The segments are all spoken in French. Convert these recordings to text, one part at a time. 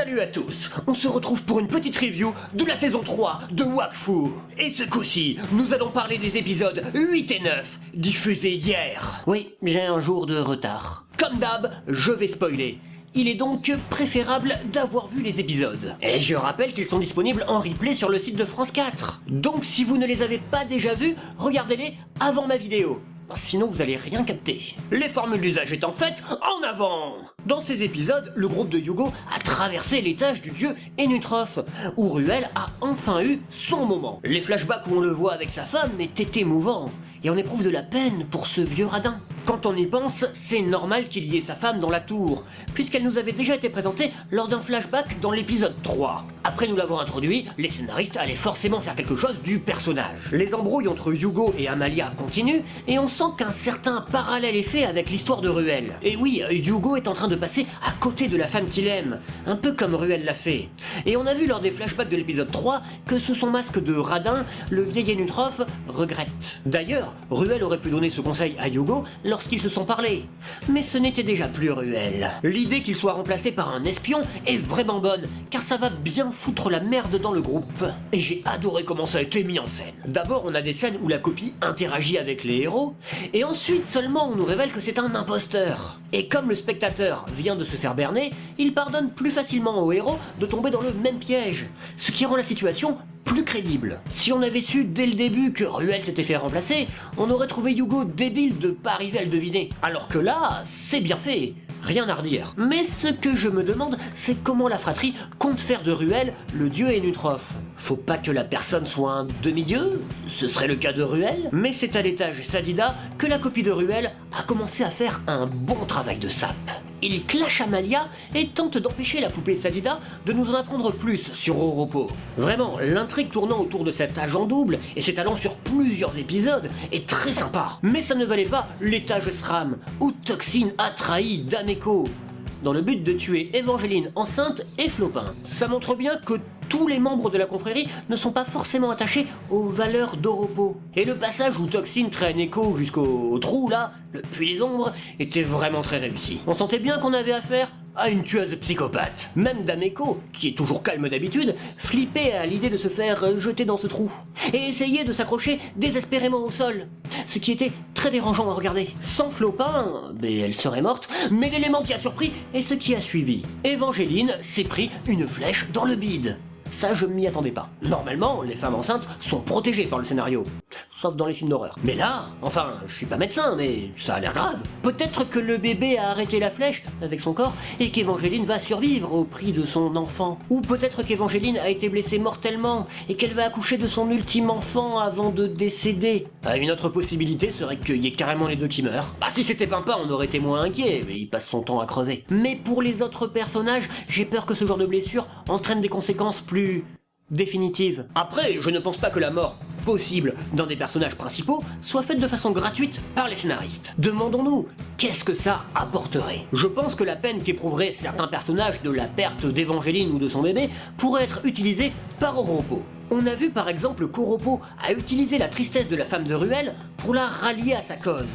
Salut à tous, on se retrouve pour une petite review de la saison 3 de Wakfu. Et ce coup-ci, nous allons parler des épisodes 8 et 9, diffusés hier. Oui, j'ai un jour de retard. Comme d'hab, je vais spoiler. Il est donc préférable d'avoir vu les épisodes. Et je rappelle qu'ils sont disponibles en replay sur le site de France 4. Donc si vous ne les avez pas déjà vus, regardez-les avant ma vidéo. Sinon vous allez rien capter. Les formules d'usage étant faites, en avant! Dans ces épisodes, le groupe de Yugo a traversé l'étage du dieu Enutroph, où Ruel a enfin eu son moment. Les flashbacks où on le voit avec sa femme étaient émouvants, et on éprouve de la peine pour ce vieux radin. Quand on y pense, c'est normal qu'il y ait sa femme dans la tour, puisqu'elle nous avait déjà été présentée lors d'un flashback dans l'épisode 3. Après nous l'avoir introduit, les scénaristes allaient forcément faire quelque chose du personnage. Les embrouilles entre Yugo et Amalia continuent, et on sent qu'un certain parallèle est fait avec l'histoire de Ruel. Et oui, Yugo est en train de passer à côté de la femme qu'il aime, un peu comme Ruel l'a fait. Et on a vu lors des flashbacks de l'épisode 3 que sous son masque de radin, le vieil Enutroph regrette. D'ailleurs, Ruel aurait pu donner ce conseil à Yugo lorsqu'ils se sont parlé. Mais ce n'était déjà plus Ruel. L'idée qu'il soit remplacé par un espion est vraiment bonne, car ça va bien foutre la merde dans le groupe. Et j'ai adoré comment ça a été mis en scène. D'abord, on a des scènes où la copie interagit avec les héros, et ensuite seulement on nous révèle que c'est un imposteur. Et comme le spectateur vient de se faire berner, il pardonne plus facilement au héros de tomber dans le même piège, ce qui rend la situation plus crédible. Si on avait su dès le début que Ruel s'était fait remplacer, on aurait trouvé Yugo débile de pas arriver à le deviner. Alors que là, c'est bien fait, rien à redire. Mais ce que je me demande, c'est comment la fratrie compte faire de Ruel le dieu Enutroph. Faut pas que la personne soit un demi-dieu, ce serait le cas de Ruel. Mais c'est à l'étage Sadida que la copie de Ruel a commencé à faire un bon travail de sape. Il clash Amalia et tente d'empêcher la poupée Sadida de nous en apprendre plus sur Oropo. Vraiment, l'intrigue tournant autour de cet agent double et s'étalant sur plusieurs épisodes est très sympa. Mais ça ne valait pas l'étage SRAM, où Toxine a trahi Dameko, dans le but de tuer Evangeline enceinte et Flopin. Ça montre bien que tous les membres de la confrérie ne sont pas forcément attachés aux valeurs d'Oropo. Et le passage où Toxine traîne Echo jusqu'au trou là, le puits des ombres, était vraiment très réussi. On sentait bien qu'on avait affaire à une tueuse psychopathe. Même Dameko, qui est toujours calme d'habitude, flippait à l'idée de se faire jeter dans ce trou, et essayait de s'accrocher désespérément au sol, ce qui était très dérangeant à regarder. Sans Flopin, elle serait morte, mais l'élément qui a surpris est ce qui a suivi. Evangeline s'est pris une flèche dans le bide. Ça, je m'y attendais pas. Normalement, les femmes enceintes sont protégées par le scénario. Sauf dans les films d'horreur. Mais là, enfin, je suis pas médecin, mais ça a l'air grave. Peut-être que le bébé a arrêté la flèche avec son corps et qu'Evangeline va survivre au prix de son enfant. Ou peut-être qu'Evangeline a été blessée mortellement et qu'elle va accoucher de son ultime enfant avant de décéder. Une autre possibilité serait qu'il y ait carrément les deux qui meurent. Si c'était Pimpin, on aurait été moins inquiet, mais il passe son temps à crever. Mais pour les autres personnages, j'ai peur que ce genre de blessure entraîne des conséquences plus définitive. Après, je ne pense pas que la mort possible d'un des personnages principaux soit faite de façon gratuite par les scénaristes. Demandons-nous, qu'est-ce que ça apporterait? Je pense que la peine qu'éprouveraient certains personnages de la perte d'Evangeline ou de son bébé pourrait être utilisée par Oropo. On a vu par exemple qu'Oropo a utilisé la tristesse de la femme de Ruel pour la rallier à sa cause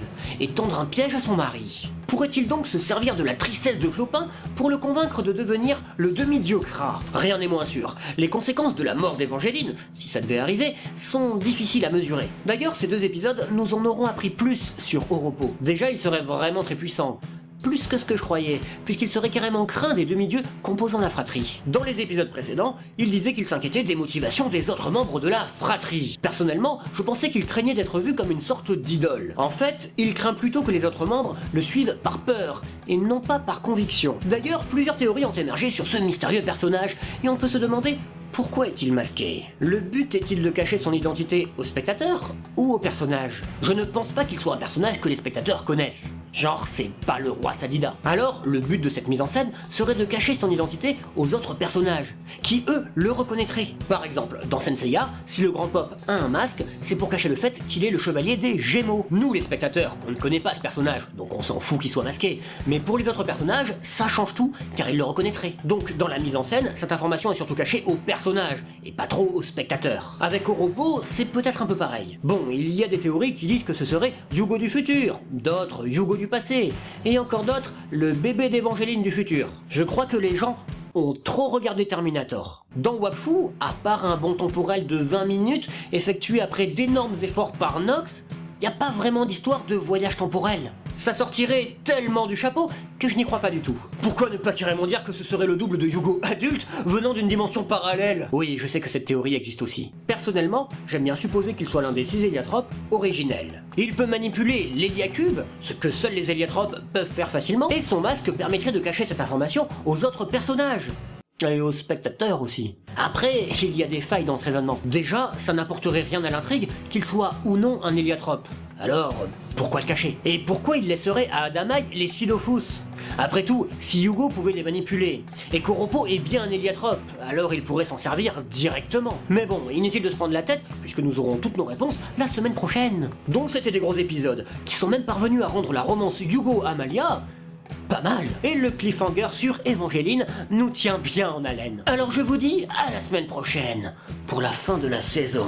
et tendre un piège à son mari. Pourrait-il donc se servir de la tristesse de Flopin pour le convaincre de devenir le demi-dieu Kra? Rien n'est moins sûr. Les conséquences de la mort d'Evangeline, si ça devait arriver, sont difficiles à mesurer. D'ailleurs, ces deux épisodes nous en auront appris plus sur Oropo. Déjà, il serait vraiment très puissant. Plus que ce que je croyais, puisqu'il serait carrément craint des demi-dieux composant la fratrie. Dans les épisodes précédents, il disait qu'il s'inquiétait des motivations des autres membres de la fratrie. Personnellement, je pensais qu'il craignait d'être vu comme une sorte d'idole. En fait, il craint plutôt que les autres membres le suivent par peur, et non pas par conviction. D'ailleurs, plusieurs théories ont émergé sur ce mystérieux personnage, et on peut se demander pourquoi est-il masqué? Le but est-il de cacher son identité au spectateur ou au personnage? Je ne pense pas qu'il soit un personnage que les spectateurs connaissent. Genre, c'est pas le roi Sadida. Alors, le but de cette mise en scène serait de cacher son identité aux autres personnages, qui eux le reconnaîtraient. Par exemple, dans Senseiya, si le grand Pop a un masque, c'est pour cacher le fait qu'il est le chevalier des Gémeaux. Nous, les spectateurs, on ne connaît pas ce personnage, donc on s'en fout qu'il soit masqué. Mais pour les autres personnages, ça change tout, car ils le reconnaîtraient. Donc, dans la mise en scène, cette information est surtout cachée aux personnages, et pas trop aux spectateurs. Avec Oropo, c'est peut-être un peu pareil. Bon, il y a des théories qui disent que ce serait Yugo du futur, d'autres Yugo du passé, et encore d'autres, le bébé d'Evangeline du futur. Je crois que les gens ont trop regardé Terminator. Dans Wakfu, à part un bond temporel de 20 minutes effectué après d'énormes efforts par Nox, y a pas vraiment d'histoire de voyage temporel. Ça sortirait tellement du chapeau que je n'y crois pas du tout. Pourquoi ne pas carrément dire que ce serait le double de Yugo adulte venant d'une dimension parallèle? Oui, je sais que cette théorie existe aussi. Personnellement, j'aime bien supposer qu'il soit l'un des 6 héliatropes originels. Il peut manipuler l'héliacube, ce que seuls les héliatropes peuvent faire facilement, et son masque permettrait de cacher cette information aux autres personnages. Et aux spectateurs aussi. Après, il y a des failles dans ce raisonnement. Déjà, ça n'apporterait rien à l'intrigue qu'il soit ou non un héliatrope. Alors, pourquoi le cacher? Et pourquoi il laisserait à Adamai les Silofus? Après tout, si Yugo pouvait les manipuler, et Koropo est bien un héliatrope, alors il pourrait s'en servir directement. Mais bon, inutile de se prendre la tête, puisque nous aurons toutes nos réponses la semaine prochaine. Donc c'était des gros épisodes, qui sont même parvenus à rendre la romance Yugo-Amalia pas mal. Et le cliffhanger sur Evangeline nous tient bien en haleine. Alors je vous dis à la semaine prochaine, pour la fin de la saison.